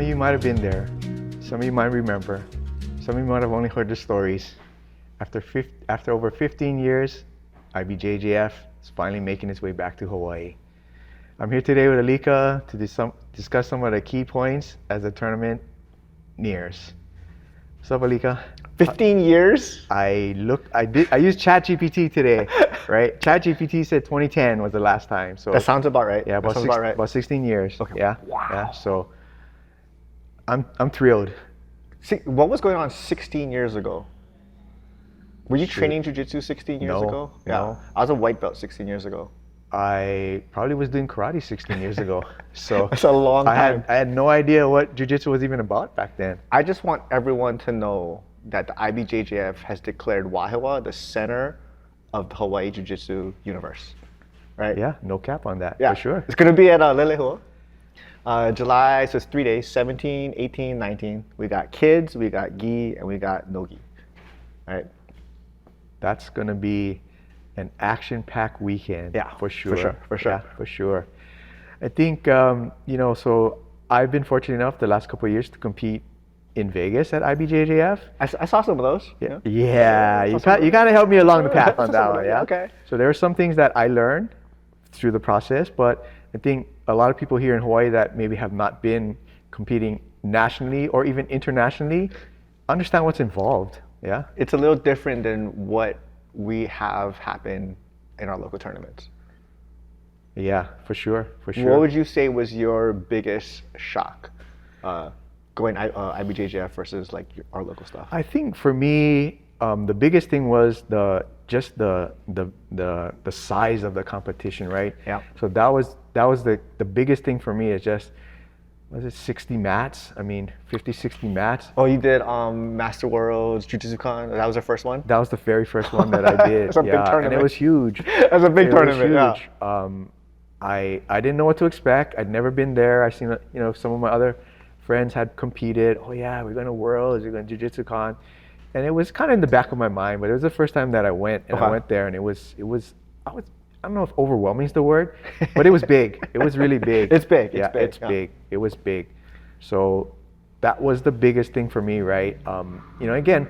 of you might have been there. Some of you might remember. Some of you might have only heard the stories. After over 15 years, IBJJF is finally making its way back to Hawaii. I'm here today with Alika to discuss some of the key points as the tournament nears. What's up, Alika? 15 years? I used ChatGPT today, right? ChatGPT said 2010 was the last time. So that sounds about right. Yeah, about 16 years. Okay. Yeah. Wow. Yeah. So I'm thrilled. See, what was going on 16 years ago? Were you training Jiu-Jitsu 16 years ago? Yeah. No. I was a white belt 16 years ago. I probably was doing karate 16 years ago. So that's a long time. I had no idea what Jiu-Jitsu was even about back then. I just want everyone to know that the IBJJF has declared Leilehua the center of the Hawaii Jiu-Jitsu universe. Right? Yeah, no cap on that, yeah. For sure. It's going to be at Leilehua. July, so it's 3 days, 17, 18, 19. We got kids, we got gi, and we got no gi. All right? That's going to be an action-packed weekend. Yeah, for sure. For sure. Yeah, for sure. I think, so I've been fortunate enough the last couple of years to compete in Vegas at IBJJF. I saw some of those. Yeah, you got to help me along the path on that one, yeah? Okay. So there are some things that I learned through the process, but I think a lot of people here in Hawaii that maybe have not been competing nationally or even internationally understand what's involved, yeah? It's a little different than what we have happen in our local tournaments. Yeah, for sure. What would you say was your biggest shock going IBJJF versus like our local stuff? I think for me, the biggest thing was the size of the competition, right? Yeah. So that was the biggest thing for me is just, was it 60 mats? I mean, 50, 60 mats. Oh, you did Master Worlds, Jiu-Jitsu Con? That was the first one? That was the very first one that I did. It's a big tournament. And it was huge. That's a big tournament, yeah. I didn't know what to expect. I'd never been there. I seen, some of my other friends had competed. Oh yeah, we're going to Worlds, we're going to Jiu-Jitsu Con. And it was kind of in the back of my mind, but it was the first time that I went, and I went there, and I don't know if overwhelming is the word, but it was big. It was really big. It's big. Yeah, it's big. It was big. So that was the biggest thing for me, right? Again,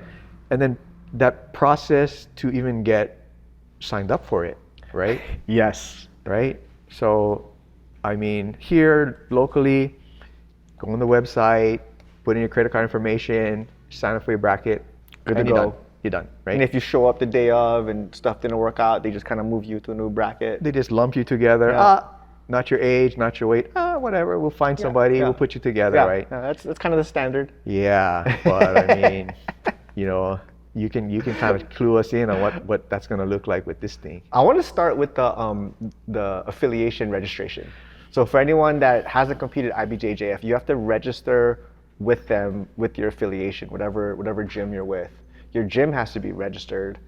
and then that process to even get signed up for it, right? Yes. Right? So, I mean, here locally, go on the website, put in your credit card information, sign up for your bracket, good to go. You're done, right? And if you show up the day of and stuff didn't work out, they just kind of move you to a new bracket. They just lump you together. Yeah. Not your age, not your weight. Whatever. We'll find somebody. Yeah. We'll put you together, right? Yeah, that's kind of the standard. Yeah, but I mean, you can kind of clue us in on what that's going to look like with this thing. I want to start with the affiliation registration. So for anyone that hasn't competed IBJJF, you have to register with them with your affiliation, whatever gym you're with. Your gym has to be registered,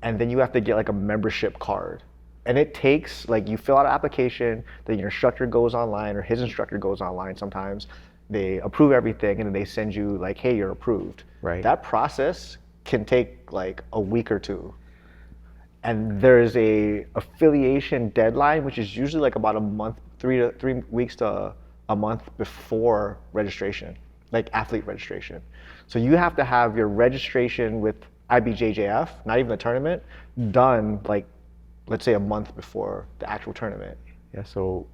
and then you have to get like a membership card. And it takes, like, you fill out an application, then your instructor goes online, or his instructor goes online sometimes. They approve everything, and then they send you like, hey, you're approved. Right. That process can take like a week or two. And there's a affiliation deadline, which is usually like about a month, 3 weeks to a month before registration, like athlete registration. So you have to have your registration with IBJJF, not even the tournament, done like, let's say a month before the actual tournament. Yeah, so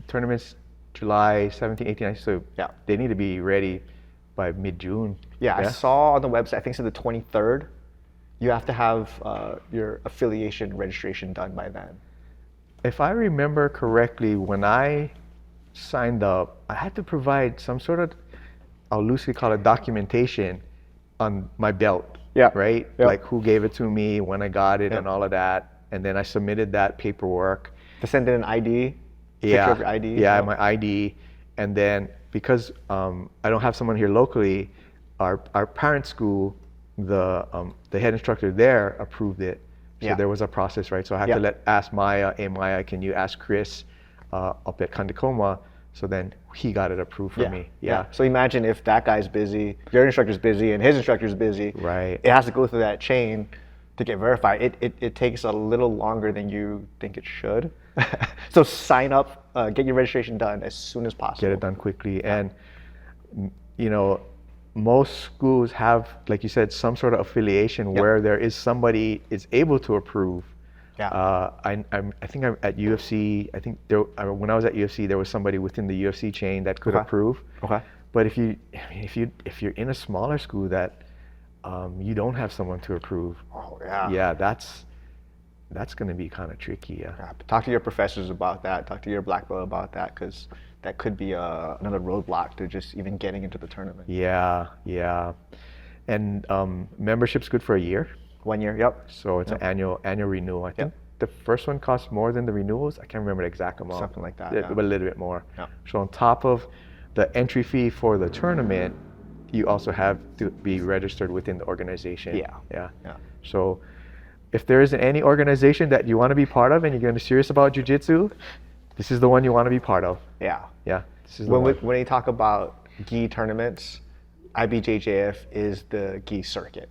tournaments July 17, 18, 19, so yeah, they need to be ready by mid-June. Yeah, I saw on the website, I think it's the 23rd, you have to have your affiliation registration done by then. If I remember correctly, when I signed up, I had to provide some sort of, I'll loosely call it documentation on my belt, right? Yeah. Like who gave it to me, when I got it, and all of that. And then I submitted that paperwork. To send in an ID? Yeah, picture of your ID? Yeah, my ID. And then because I don't have someone here locally, our parent school, the head instructor there approved it. So there was a process, right? So I had to ask Maya, hey Maya, can you ask Chris up at Kandikoma? So then he got it approved for me. Yeah. So imagine if that guy's busy, your instructor's busy, and his instructor's busy. Right. It has to go through that chain to get verified. It takes a little longer than you think it should. So sign up, get your registration done as soon as possible. Get it done quickly. And you know, most schools have, like you said, some sort of affiliation where there is somebody is able to approve. Yeah. I think I'm at UFC. I think when I was at UFC, there was somebody within the UFC chain that could approve. Okay. But if you're in a smaller school that you don't have someone to approve, yeah, that's going to be kind of tricky. Yeah. Talk to your professors about that. Talk to your black belt about that, because that could be another roadblock to just even getting into the tournament. Yeah, yeah. And membership's good for a year. 1 year, yep. So it's an annual renewal. I think the first one costs more than the renewals. I can't remember the exact amount. Something like that. But a little bit more. Yeah. So on top of the entry fee for the tournament, you also have to be registered within the organization. Yeah. So if there isn't any organization that you want to be part of and you're going to be serious about jiu-jitsu, this is the one you want to be part of. Yeah. This is the one. When you talk about gi tournaments, IBJJF is the gi circuit.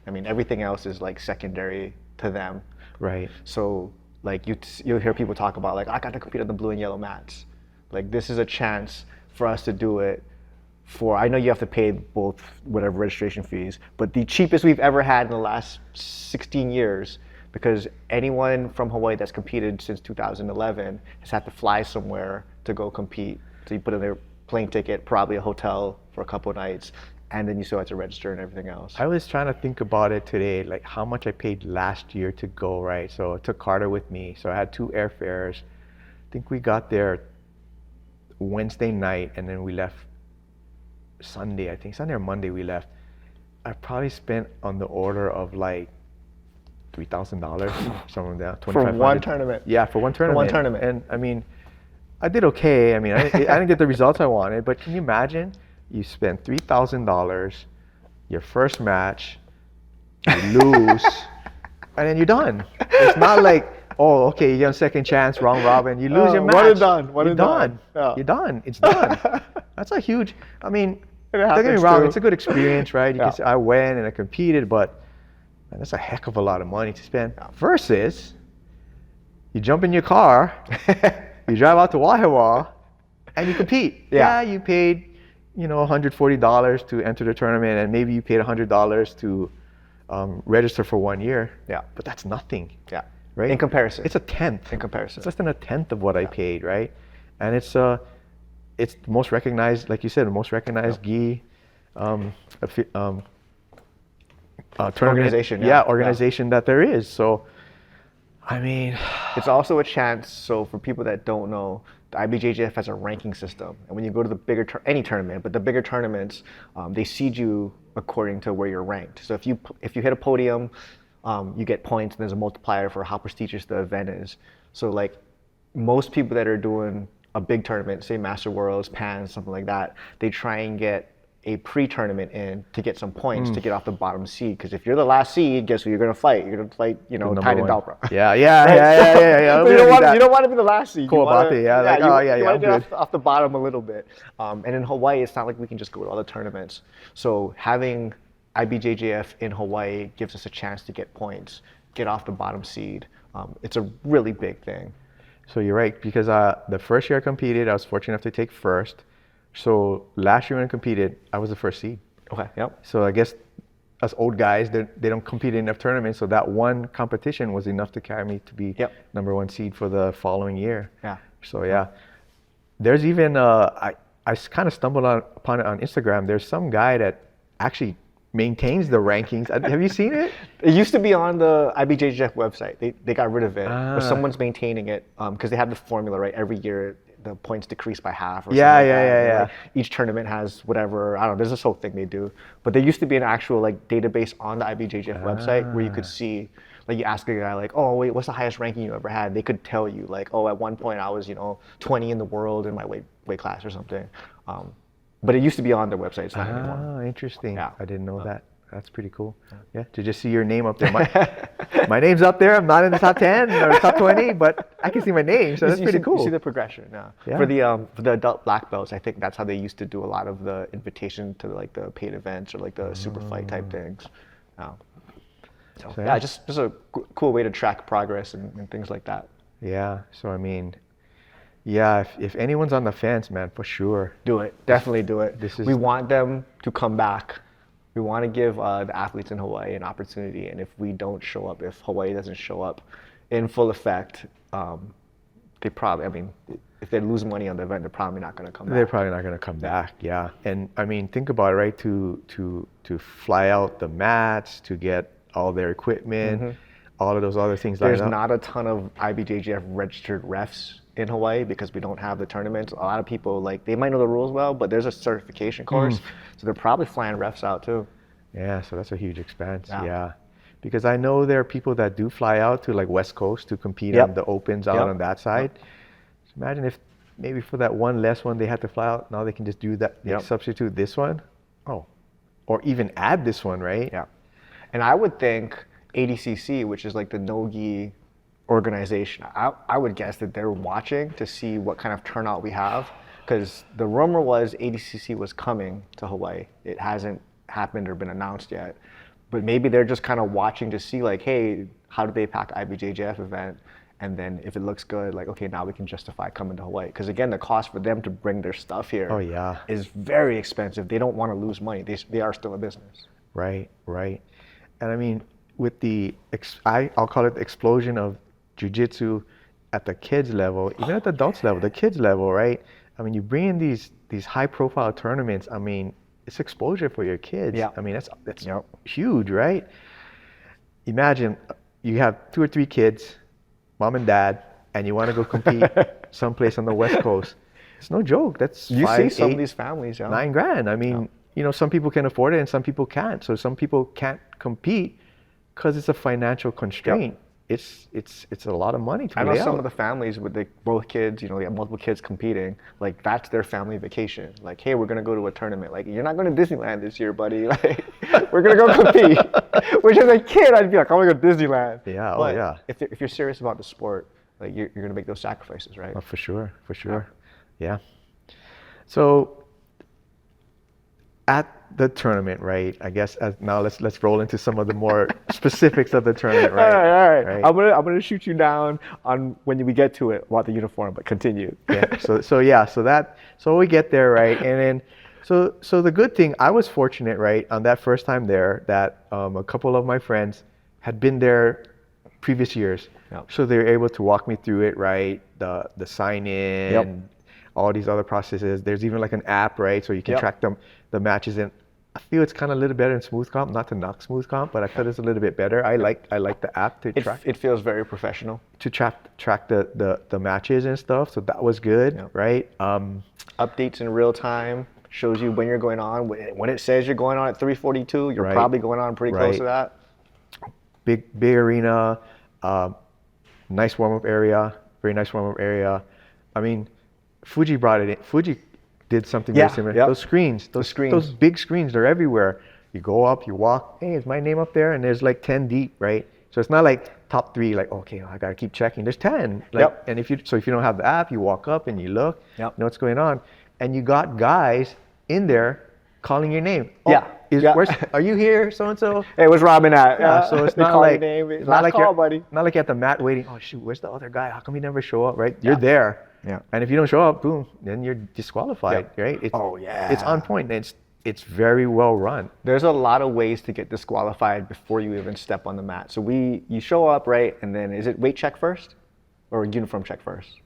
I mean, everything else is like secondary to them. Right. So like you'll hear people talk about like, I got to compete on the blue and yellow mats. Like, this is a chance for us to do it for, I know you have to pay both whatever registration fees, but the cheapest we've ever had in the last 16 years, because anyone from Hawaii that's competed since 2011 has had to fly somewhere to go compete. So you put in their plane ticket, probably a hotel for a couple of nights, and then you still have to register and everything else. I was trying to think about it today, like how much I paid last year to go, right? So I took Carter with me. So I had 2 airfares. I think we got there Wednesday night and then we left Sunday. I think Sunday or Monday we left. I probably spent on the order of like $3,000, something like that. For one tournament? Yeah, for one tournament. For one tournament. And I mean, I did okay. I mean, I didn't get the results I wanted, but can you imagine? You spend $3,000, your first match, you lose, and then you're done. It's not like, oh, okay, you get a second chance, round robin, you lose your match. One and done. You're done. Yeah. You're done. It's done. That's a huge, I mean, don't get me happens wrong, too. it's a good experience, right? You can say, I went and I competed, but man, that's a heck of a lot of money to spend. Versus, you jump in your car, you drive out to Leilehua, and you compete. Yeah, you paid, $140 to enter the tournament, and maybe you paid $100 to register for 1 year. Yeah. But that's nothing. Yeah. Right? In comparison. It's a tenth. In comparison. It's less than a tenth of what I paid, right? And it's the most recognized, like you said, the most recognized gi tournament. Organization. Organization that there is. So, I mean, it's also a chance. So for people that don't know, the IBJJF has a ranking system, and when you go to the bigger any tournament, but the bigger tournaments, they seed you according to where you're ranked. So if you hit a podium, you get points, and there's a multiplier for how prestigious the event is. So like most people that are doing a big tournament, say Master Worlds, Pans, something like that, they try and get a pre-tournament in to get some points to get off the bottom seed. Because if you're the last seed, guess who you're going to fight? You're going to fight, Titan Dalpra. Yeah. So you don't want to be the last seed. Cool about it. Yeah. You want to get off the bottom a little bit. And in Hawaii, it's not like we can just go to all the tournaments. So having IBJJF in Hawaii gives us a chance to get points, get off the bottom seed. It's a really big thing. So you're right, because the first year I competed, I was fortunate enough to take first. So last year when I competed, I was the first seed. Okay. Yep. So I guess us old guys, they don't compete in enough tournaments. So that one competition was enough to carry me to be number 1 seed for the following year. Yeah. So yeah, there's even I kind of stumbled upon it on Instagram. There's some guy that actually maintains the rankings. Have you seen it? It used to be on the IBJJF website. They got rid of it, but someone's maintaining it because they have the formula, right? Every year the points decrease by half. Or Yeah. Like each tournament has whatever. I don't know. There's this whole thing they do, but there used to be an actual like database on the IBJJF website where you could see. Like you ask a guy like, oh wait, what's the highest ranking you ever had? They could tell you like, oh, at one point I was 20 in the world in my weight class or something. But it used to be on their website. It's not anymore. Interesting. Yeah. I didn't know that. That's pretty cool. Yeah, to just see your name up there. My name's up there. I'm not in the top 10 or the top 20, but I can see my name, so that's pretty cool. You see the progression. Yeah. For the adult black belts, I think that's how they used to do a lot of the invitation to like the paid events or like the super fight type things. Just a cool way to track progress and things like that. Yeah. So I mean, Yeah, if anyone's on the fence, man, for sure. Do it. Definitely do it. This is- We want them to come back. We want to give the athletes in Hawaii an opportunity. And if we don't show up, if Hawaii doesn't show up in full effect, they probably, I mean, if they lose money on the event, they're probably not going to come back. They're probably not going to come back. Yeah, and I mean, think about it, right? To fly out the mats, to get all their equipment, all of those other things. There's lined up. not a ton of IBJJF registered refs in Hawaii because we don't have the tournaments. A lot of people, like, they might know the rules well, but there's a certification course. So they're probably flying refs out too. Yeah, so that's a huge expense. Yeah. Yeah. Because I know there are people that do fly out to like West Coast to compete Yep. on the opens out Yep. on that side. So imagine if maybe for that one less one they had to fly out, now they can just do that, they Yep. substitute this one. Oh, or even add this one, right? Yeah. And I would think ADCC, which is like the no-gi organization, I would guess that they're watching to see what kind of turnout we have. Because the rumor was ADCC was coming to Hawaii. It hasn't happened or been announced yet. But maybe they're just kind of watching to see, like, hey, how do they pack IBJJF event? And then if it looks good, like, okay, now we can justify coming to Hawaii. Because again, the cost for them to bring their stuff here Oh, yeah. is very expensive. They don't want to lose money. They are still a business. Right, right. And I mean, with the, I'll call it the explosion of jiu-jitsu at the kids level, even at the adults level, the kids level, right? I mean, you bring in these high-profile tournaments. I mean, it's exposure for your kids. Yeah. I mean, that's Yep. huge, right? Imagine you have 2 or 3 kids, mom and dad, and you want to go compete someplace on the West Coast. It's no joke. That's You 5, see some 8, of these families, yeah. $9,000. I mean, you know, some people can afford it and some people can't. So some people can't compete because it's a financial constraint. It's a lot of money to I know lay some out. of the families with both kids, you know, they have multiple kids competing. Like, that's their family vacation. Like, hey, we're gonna go to a tournament. Like, you're not going to Disneyland this year, buddy. Like, we're gonna go compete. Which as a kid, I'd be like, I want to go to Disneyland. Yeah, oh, But yeah. If you're serious about the sport, like, you're gonna make those sacrifices, right? Oh, for sure, for sure. Yeah. So at the tournament, right? I guess now let's roll into some of the more specifics of the tournament, right? All right. Right. I'm gonna shoot you down on when we get to it about the uniform, but continue. Yeah. So we get there, right? And then so the good thing, I was fortunate, right, on that first time there that a couple of my friends had been there previous years. Yep. So they were able to walk me through it, right? The sign in, Yep. all these other processes. There's even like an app, right? So you can Yep. track the matches. And I feel it's kind of a little better in smooth comp, not to knock smooth comp, but I feel it's a little bit better. I like the app to track It feels very professional. track the matches and stuff. So that was good, Yep. right? Updates in real time, shows you when you're going on. When it says you're going on at 3:42, you're Right. probably going on pretty close Right. to that. Big arena, nice warm-up area, very nice warm-up area. I mean, Fuji brought it in. Fuji did something Yeah, very similar. yep. Those screens, those big screens, they're everywhere. You go up, you walk, hey, is my name up there? And there's like 10 deep, right? So it's not like top 3, like, okay, I gotta keep checking. There's 10. Like, Yep. And if you don't have the app, you walk up and you look, Yep. you know what's going on. And you got guys in there calling your name. Oh, Yeah, yeah. Are you here, so-and-so? Hey, what's Robin at? Yeah, so it's They not call your like name. it's Last call, you're buddy. not like you're at the mat waiting. Oh shoot, where's the other guy? How come he never show up? Right? You're there. Yeah. And if you don't show up, boom, then you're disqualified. Right? It's, Oh, yeah. It's on point. It's very well run. There's a lot of ways to get disqualified before you even step on the mat. So you show up, right? And then is it weight check first or uniform check first?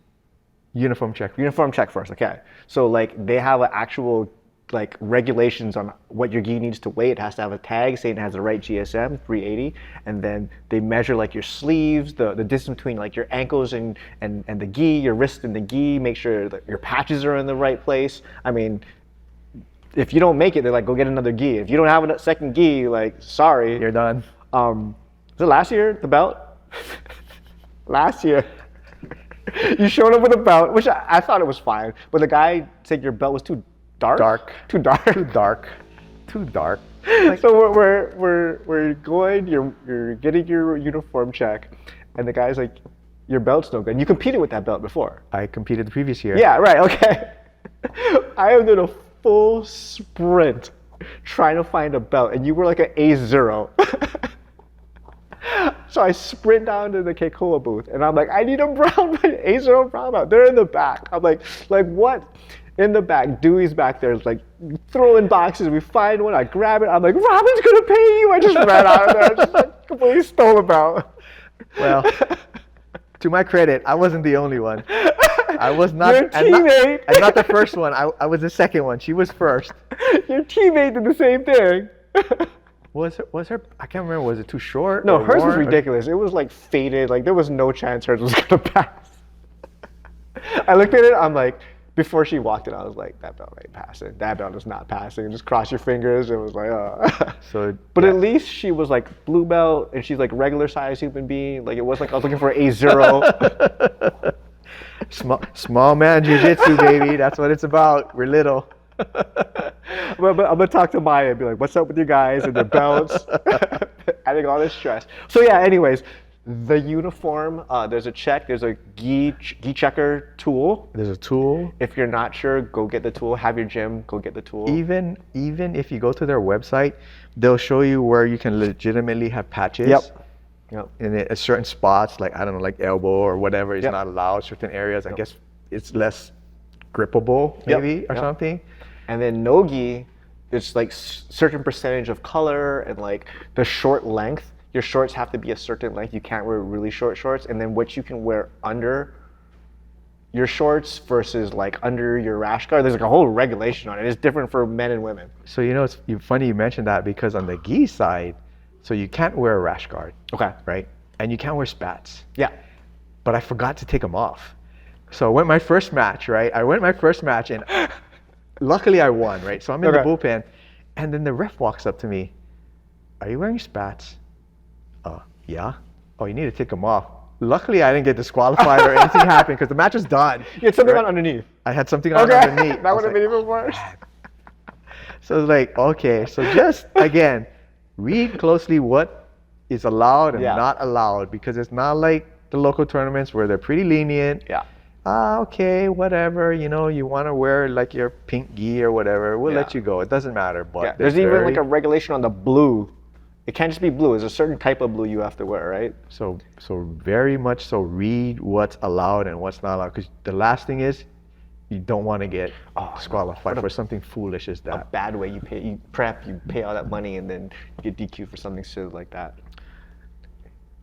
Uniform check. Uniform check first, okay. So like they have an actual like regulations on what your gi needs to weigh. It has to have a tag saying it has the right GSM, 380, and then they measure like your sleeves, the distance between like your ankles and the gi, your wrist and the gi, make sure that your patches are in the right place. I mean, if you don't make it, they're like, go get another gi. If you don't have a second gi, like, sorry. You're done. Was it last year, the belt? Last year. You showed up with a belt, which I thought it was fine, but the guy said your belt was too dark. Too dark. Too dark. Too dark. So we're going. You're getting your uniform check, and the guy's like, your belt's no good. And you competed with that belt before. I competed the previous year. Yeah, right. Okay. I am doing a full sprint trying to find a belt, and you were like an A0. So I sprint down to the Keikoa booth, and I'm like, I need a brown belt, A0 brown belt. They're in the back. I'm like what? In the back, Dewey's back there, like throwing boxes. We find one, I grab it. I'm like, Robin's gonna pay you. I just ran out of there, just like completely stole the belt. Well, to my credit, I wasn't the only one. I was not. Your teammate. And not the first one. I was the second one. She was first. Your teammate did the same thing. Was her? I can't remember. Was it too short? No, or hers was worn, or- ridiculous. It was like faded. Like there was no chance hers was gonna pass. I looked at it. I'm like, before she walked in, I was like, that belt ain't passing. That belt is not passing. Just cross your fingers. It was like, So, But yeah. at least she was like blue belt, and she's like regular size human being. Like it was like I was looking for A0. Small man jiu-jitsu, baby. That's what it's about. We're little. But I'm gonna talk to Maya and be like, "What's up with you guys and the belts?" Adding all this stress. So yeah. Anyways, the uniform. There's a check. There's a gi checker tool. There's a tool. If you're not sure, go get the tool. Have your gym go get the tool. Even if you go to their website, they'll show you where you can legitimately have patches. Yep. In certain spots, like I don't know, like elbow or whatever is Yep. not allowed. Certain areas, I guess it's less grippable, maybe or something. And then no-gi, it's like certain percentage of color and like the short length. Your shorts have to be a certain length. You can't wear really short shorts. And then what you can wear under your shorts versus like under your rash guard, there's like a whole regulation on it. It's different for men and women. So it's funny you mentioned that because on the gi side, so you can't wear a rash guard, Okay. right? And you can't wear spats. Yeah. But I forgot to take them off. So I went my first match, right? And luckily I won, right? So I'm in the bullpen, and then the ref walks up to me. Are you wearing spats? Yeah. Oh, you need to take them off. Luckily I didn't get disqualified or anything happened because the match was done. You had something right? on underneath. I had something on Okay. underneath. That would have been even worse. So it's like, okay, so just again, read closely what is allowed and not allowed, because it's not like the local tournaments where they're pretty lenient. Yeah. Okay, whatever, you want to wear like your pink gi or whatever, we'll let you go. It doesn't matter. But There's even like a regulation on the blue. It can't just be blue. There's a certain type of blue you have to wear, right? So very much so read what's allowed and what's not allowed, because the last thing is you don't want to get disqualified for something foolish as A that. bad way. You pay all that money, and then you get DQ'd for something silly like that.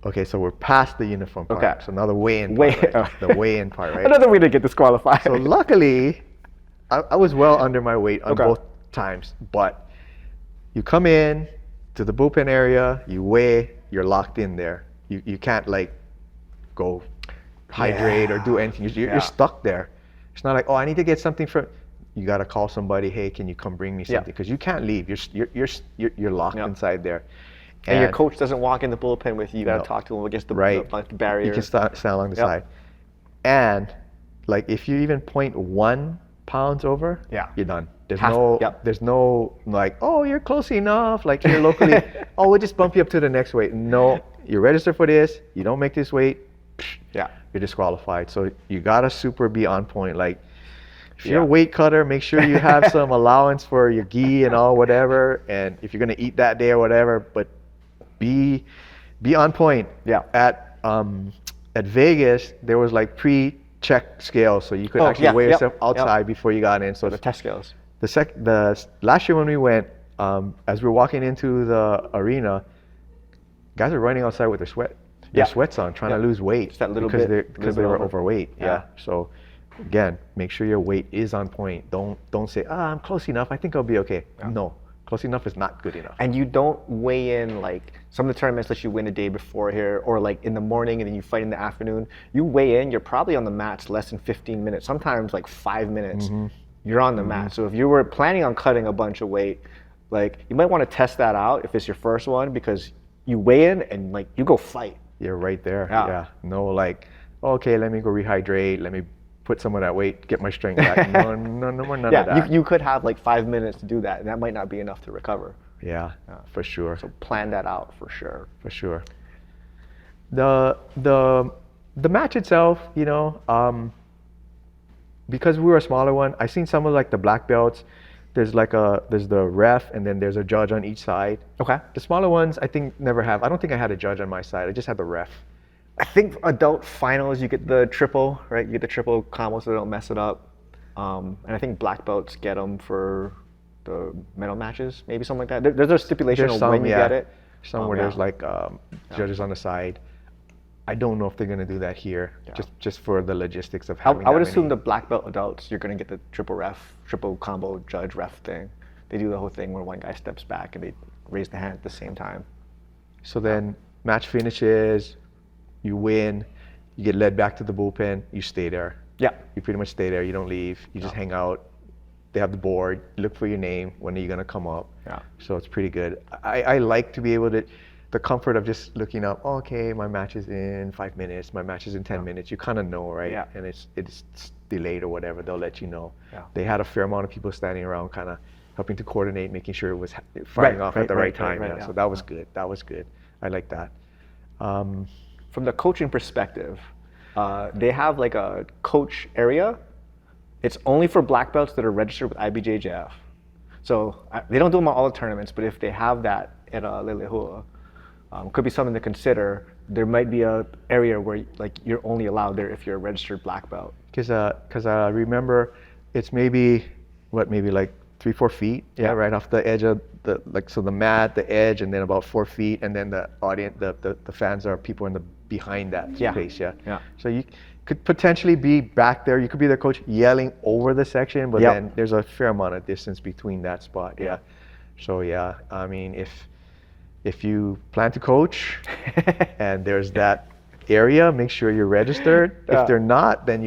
Okay, so we're past the uniform part. Okay. So now the weigh-in part, right? The weigh-in part, right? Another way to get disqualified. So luckily, I was well under my weight on both times. But you come in to the bullpen area, you weigh, you're locked in there. You can't like go hydrate or do anything. You're stuck there. It's not like, oh, I need to get something from. You gotta call somebody. Hey, can you come bring me something? Because you can't leave. You're locked inside there. And your coach doesn't walk in the bullpen with you. You gotta talk to him against the barrier. You can stand along the side. And like if you even 0.1 pounds over, you're done. There's no like, oh, you're close enough. Like here locally, oh, we'll just bump you up to the next weight. No, you're registered for this. You don't make this weight, you're disqualified. So you gotta be on point. Like if you're a weight cutter, make sure you have some allowance for your gi and all whatever. And if you're gonna eat that day or whatever, but be on point. At Vegas, there was like pre-check scales, so you could actually weigh yourself outside before you got in. So the test scales. The last year when we went, as we were walking into the arena, guys are running outside with their sweats on, trying to lose weight. Just that little because they were overweight. So again, make sure your weight is on point. Don't say, I'm close enough. I think I'll be okay. No, close enough is not good enough. And you don't weigh in like some of the tournaments that you win the day before here, or like in the morning and then you fight in the afternoon. You weigh in, you're probably on the mats less than 15 minutes, sometimes like 5 minutes. You're on the mat. So if you were planning on cutting a bunch of weight, like you might want to test that out if it's your first one, because you weigh in and like you go fight. You're right there. No, like, okay, let me go rehydrate. Let me put some of that weight, get my strength back. No more none of that. You could have like 5 minutes to do that, and that might not be enough to recover. Yeah, for sure. So plan that out for sure. For sure. The match itself, because we were a smaller one, I seen some of like the black belts. there's the ref, and then there's a judge on each side. Okay. The smaller ones, I think, never have. I don't think I had a judge on my side. I just had the ref. I think adult finals, you get the triple, right? You get the triple combo so they don't mess it up. And I think black belts get them for the medal matches, maybe something like that. There's a stipulation There's of some, when you get it. Some where there's like judges on the side. I don't know if they're gonna do that here, just for the logistics of having. I would assume the black belt adults, you're gonna get the triple combo judge ref thing. They do the whole thing where one guy steps back and they raise the hand at the same time. So then match finishes, you win, you get led back to the bullpen, you stay there. Yeah. You pretty much stay there. You don't leave. You just hang out. They have the board. Look for your name. When are you gonna come up? Yeah. So it's pretty good. I like to be able to, the comfort of just looking up. Oh, okay, my match is in 5 minutes. My match is in 10 minutes. You kind of know, right? Yeah. And it's delayed or whatever. They'll let you know. Yeah. They had a fair amount of people standing around, kind of helping to coordinate, making sure it was firing off at the right time. Right, So that was good. That was good. I like that. From the coaching perspective, they have like a coach area. It's only for black belts that are registered with IBJJF. So they don't do them on all the tournaments, but if they have that at Leilehua, could be something to consider. There might be a area where like you're only allowed there if you're a registered black belt. Because I remember it's maybe like 3-4 feet, right off the edge of the mat, the edge, and then about 4 feet, and then the audience, the fans are people in the behind that space, Yeah. So you could potentially be back there. You could be the coach yelling over the section, but then there's a fair amount of distance between that spot. Yeah. So I mean, if you plan to coach and there's that area, make sure you're registered. If they're not, then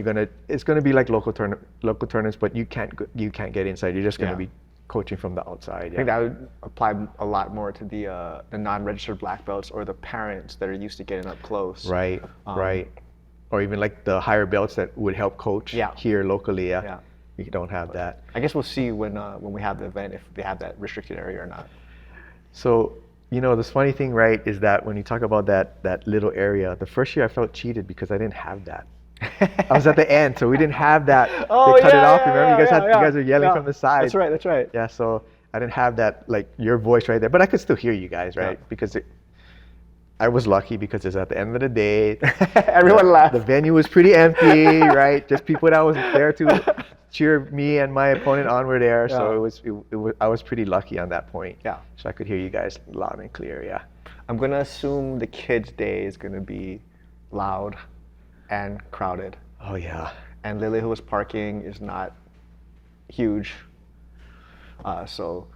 it's gonna be like local tournaments, but you can't get inside. You're just gonna be coaching from the outside. I think that would apply a lot more to the non-registered black belts or the parents that are used to getting up close. Right. Or even like the higher belts that would help coach here locally. We don't have that. I guess we'll see when we have the event if they have that restricted area or not. So, this funny thing, right, is that when you talk about that little area, the first year I felt cheated because I didn't have that. I was at the end, so we didn't have that. They cut it off. Remember, you guys are yelling from the side. That's right. Yeah, so I didn't have that, like your voice right there, but I could still hear you guys, right? Because I was lucky because it's at the end of the day. Everyone laughed. The venue was pretty empty, right? Just people that was there to cheer me and my opponent on were there. So it was I was pretty lucky on that point. Yeah. So I could hear you guys loud and clear. Yeah. I'm gonna assume the kids' day is gonna be loud and crowded. Oh yeah. And Leilehua's parking is not huge. So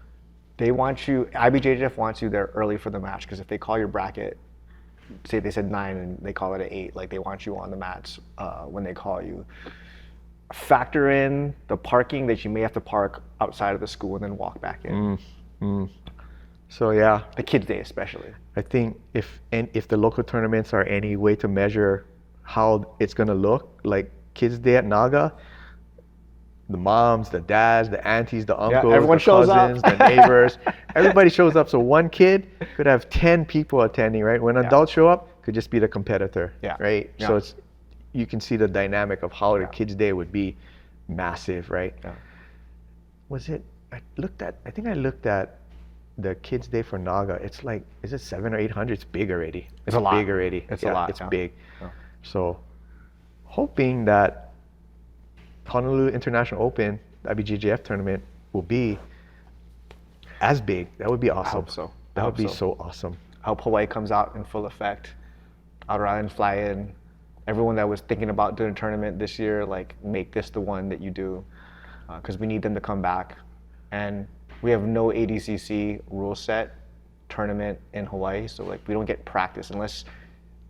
they want you. IBJJF wants you there early for the match because if they call your bracket, say they said 9 and they call it at 8, like they want you on the mats when they call you. Factor in the parking that you may have to park outside of the school and then walk back in. So yeah, the kids' day especially. I think if the local tournaments are any way to measure how it's gonna look, like kids' day at Naga, the moms, the dads, the aunties, the uncles, everyone the shows cousins, up. the neighbors, everybody shows up. So one kid could have 10 people attending, right? When adults show up, could just be the competitor, right? Yeah. So you can see the dynamic of how the kids' day would be massive, right? Yeah. I think I looked at the kids' day for Naga. It's like, is it 700 or 800? It's big already. It's a lot. Big already. It's a lot. It's big. Yeah. So hoping that Honolulu International Open, the IBJJF tournament, will be as big. That would be awesome. I hope so. That would be so awesome. I hope Hawaii comes out in full effect. Outer Island fly in. Everyone that was thinking about doing a tournament this year, like make this the one that you do, because we need them to come back. And we have no ADCC rule set tournament in Hawaii, so like we don't get practice unless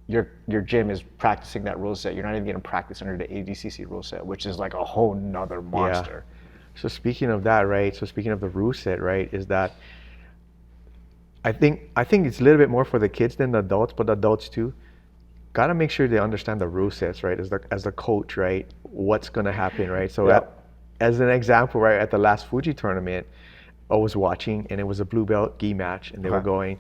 your gym is practicing that rule set. You're not even getting practice under the ADCC rule set, which is like a whole nother monster. Yeah. So speaking of that, right? So speaking of the rule set, right? Is that I think it's a little bit more for the kids than the adults, but the adults too. Gotta make sure they understand the rule sets, right? As the coach, right? What's gonna happen, right? So as an example, right? At the last FUJI tournament, I was watching, and it was a blue belt gi match, and they were going,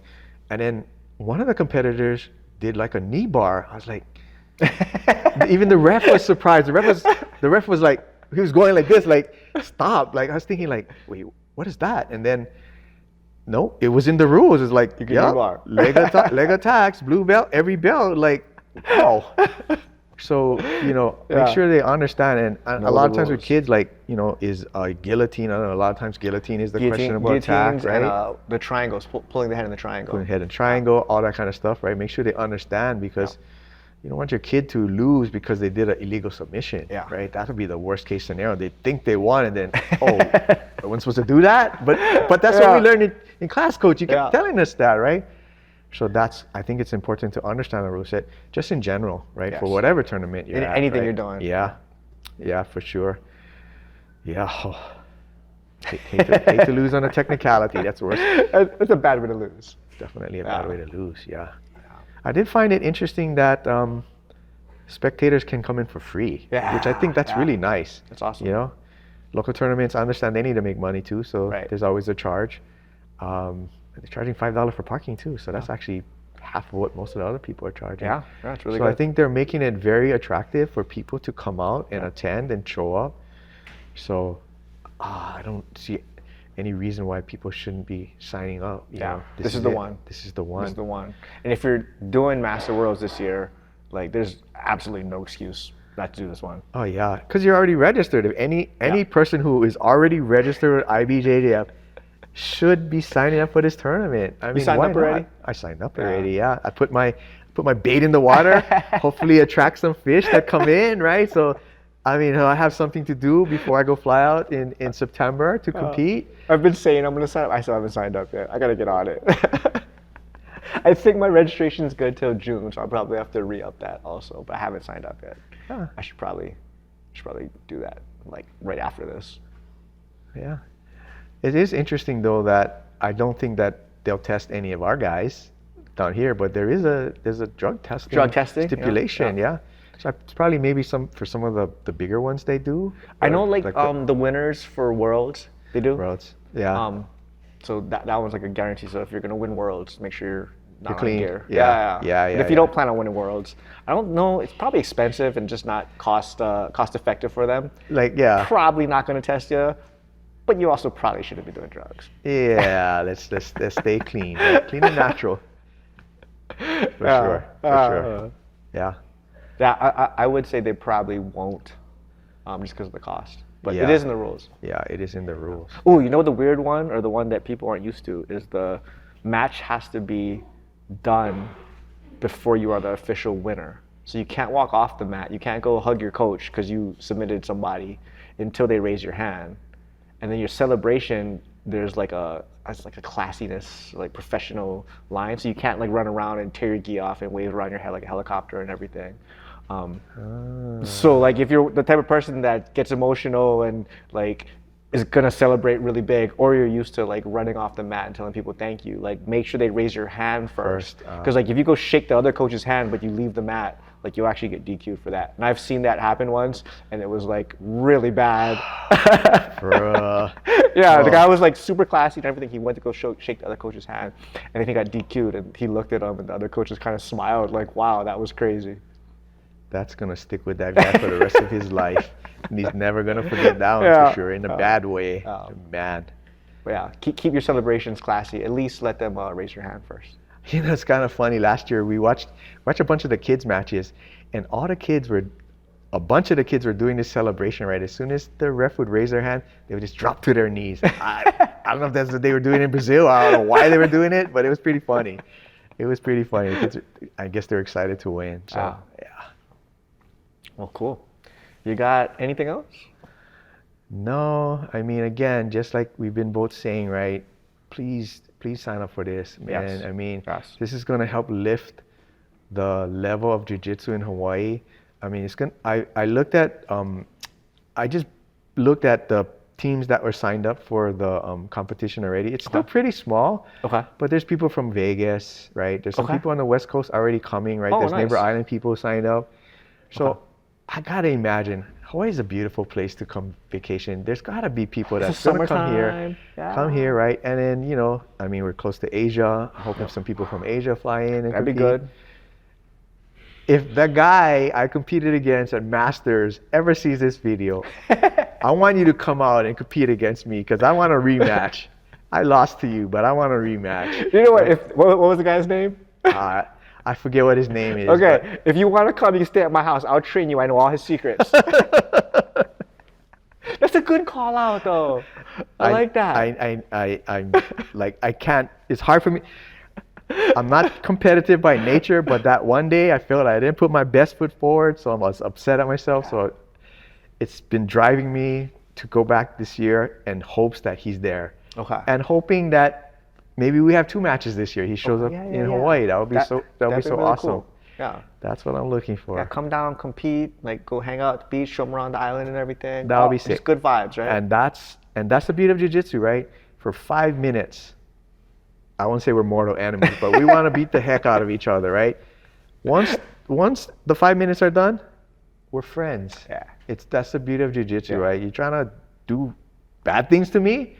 and then one of the competitors did like a knee bar. I was like, even the ref was surprised. The ref was like, he was going like this, like, stop. Like I was thinking, like, wait, what is that? And then, no, it was in the rules. It's like, yeah, leg attacks, blue belt, every belt. Like, wow. So, make sure they understand. And a lot of times with kids, like, is guillotine, I don't know, a lot of times guillotine is the questionable attack, right? And the triangles, pulling the head in the triangle. Pulling the head in triangle, all that kind of stuff, right? Make sure they understand, because you don't want your kid to lose because they did an illegal submission, right? That would be the worst case scenario. They think they won, and then, I wasn't supposed to do that? But that's what we learned in class, coach. You kept telling us that, right? So I think it's important to understand the rule set, just in general, right? Yes. For whatever tournament you're at, anything right? you're doing. Yeah, for sure. Yeah. Hate to lose on a technicality. That's worse. It's a bad way to lose. Definitely a bad way to lose. Yeah. I did find it interesting that spectators can come in for free, which I think that's really nice. That's awesome. Local tournaments, I understand they need to make money too, so there's always a charge. They're charging $5 for parking too, so that's actually half of what most of the other people are charging. Yeah, that's really good. So I think they're making it very attractive for people to come out and attend and show up. So I don't see any reason why people shouldn't be signing up. This is the one. This is the one. And if you're doing Master Worlds this year, like, there's absolutely no excuse not to do this one. Oh yeah, because you're already registered. If any person who is already registered with IBJJF should be signing up for this tournament. I mean, you signed up already? I signed up already. Yeah, I put my bait in the water. Hopefully, attract some fish that come in, right? So, I mean, I have something to do before I go fly out in September to compete. I've been saying I'm gonna sign up. I still haven't signed up yet. I gotta get on it. I think my registration is good till June, so I'll probably have to re-up that also. But I haven't signed up yet. I should probably do that, like, right after this. Yeah. It is interesting though that I don't think that they'll test any of our guys down here, but there's a drug testing stipulation. Yeah. So it's probably maybe for some of the bigger ones they do. I know, like the winners for Worlds, they do. Worlds. Yeah. So that one's like a guarantee. So if you're gonna win Worlds, make sure you're not clean. Gear. Yeah. But if you don't plan on winning Worlds, I don't know. It's probably expensive and just not cost effective for them. Probably not gonna test you. But you also probably shouldn't be doing drugs. Yeah, let's stay clean, right? Clean and natural. For sure. Yeah. Yeah, I would say they probably won't, just because of the cost. But it is in the rules. Yeah, it is in the rules. Oh, you know the weird one, or the one that people aren't used to, is the match has to be done before you are the official winner. So you can't walk off the mat. You can't go hug your coach because you submitted somebody until they raise your hand. And then your celebration, there's like a classiness, like professional line. So you can't like run around and tear your gi off and wave around your head like a helicopter and everything. So like if you're the type of person that gets emotional and like is gonna celebrate really big, or you're used to like running off the mat and telling people thank you, like make sure they raise your hand first. Because like if you go shake the other coach's hand but you leave the mat, like you'll actually get DQ'd for that. And I've seen that happen once, and it was like really bad. The guy was like super classy and everything. He went to go shake the other coach's hand, and then he got DQ'd. And he looked at him, and the other coach just kind of smiled, like, "Wow, that was crazy." That's gonna stick with that guy for the rest of his life, and he's never gonna forget that one for sure, in a bad way. Bad. But yeah, keep your celebrations classy. At least let them raise your hand first. You know, it's kind of funny. Last year we watched a bunch of the kids matches, and a bunch of the kids were doing this celebration, right? As soon as the ref would raise their hand, they would just drop to their knees. I don't know if that's what they were doing in Brazil. I don't know why they were doing it, but it was pretty funny. The kids, I guess they're excited to win. So yeah. Well, cool. You got anything else? No, I mean, again, just like we've been both saying, right? Please sign up for this, man. Yes. I mean, this is gonna help lift the level of jiu-jitsu in Hawaii. I mean, I just looked at the teams that were signed up for the competition already. It's still pretty small, but there's people from Vegas, right? There's some people on the West Coast already coming, right? There's Neighbor Island people signed up. So I gotta imagine Hawaii is a beautiful place to come vacation. There's gotta be people that's gonna come here, right? And then, I mean, we're close to Asia. I hope some people from Asia fly in and That'd be good. If the guy I competed against at Masters ever sees this video, I want you to come out and compete against me because I want a rematch. I lost to you, but I want a rematch. You know what? What was the guy's name? I forget what his name is. Okay, if you want to come, you can stay at my house. I'll train you. I know all his secrets. That's a good call out, though. I like that. I'm like, I can't, it's hard for me. I'm not competitive by nature, but that one day I felt I didn't put my best foot forward, so I was upset at myself. So it's been driving me to go back this year in hopes that he's there. Okay. And hoping that maybe we have 2 matches this year. He shows up in Hawaii. That would be so really awesome. Cool. Yeah. That's what I'm looking for. Yeah, come down, compete, like go hang out at the beach, show them around the island and everything. That would be sick. It's good vibes, right? And that's the beauty of jiu-jitsu, right? For 5 minutes, I won't say we're mortal enemies, but we want to beat the heck out of each other, right? Once the 5 minutes are done, we're friends. Yeah. That's the beauty of jiu-jitsu, right? You're trying to do bad things to me.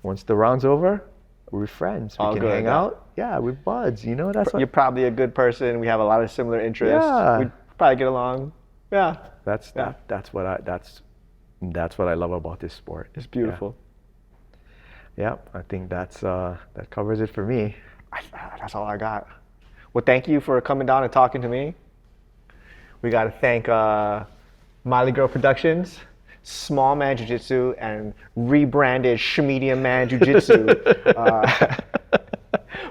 Once the round's over, we're friends. We can hang out. Yeah, we're buds. You know, that's what. You're probably a good person. We have a lot of similar interests. Yeah. We'd probably get along. Yeah. That's what I love about this sport. It's beautiful. Yeah, I think that covers it for me. That's all I got. Well, thank you for coming down and talking to me. We got to thank Miley Girl Productions, Small Man Jiu-Jitsu, and rebranded Shmedium Man Jiu-Jitsu.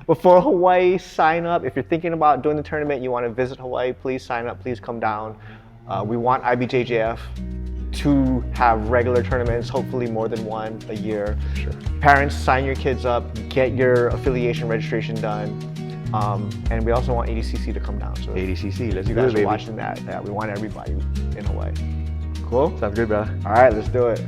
Before Hawaii, sign up. If you're thinking about doing the tournament, you want to visit Hawaii, please sign up. Please come down. We want IBJJF to have regular tournaments, hopefully more than one a year. Sure. Parents, sign your kids up, get your affiliation registration done. And we also want ADCC to come down. So ADCC, let's you do guys it, baby. are watching that. Yeah, we want everybody in Hawaii. Cool? Sounds good, brother. All right, let's do it.